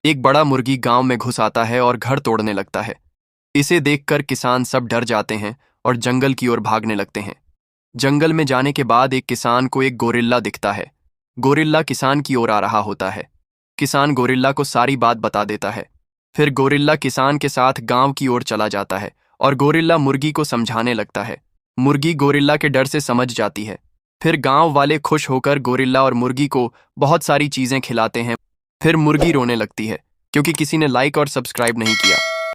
एक बड़ा मुर्गी गांव में घुस आता है और घर तोड़ने लगता है। इसे देखकर किसान सब डर जाते हैं और जंगल की ओर भागने लगते हैं। जंगल में जाने के बाद एक किसान को एक गोरिल्ला दिखता है। गोरिल्ला किसान की ओर आ रहा होता है। किसान गोरिल्ला को सारी बात बता देता है। फिर गोरिल्ला किसान के साथ गांव की ओर चला जाता है और गोरिल्ला मुर्गी को समझाने लगता है। मुर्गी गोरिल्ला के डर से समझ जाती है। फिर गांव वाले खुश होकर गोरिल्ला और मुर्गी को बहुत सारी चीजें खिलाते हैं। फिर मुर्गी रोने लगती है क्योंकि किसी ने लाइक और सब्सक्राइब नहीं किया।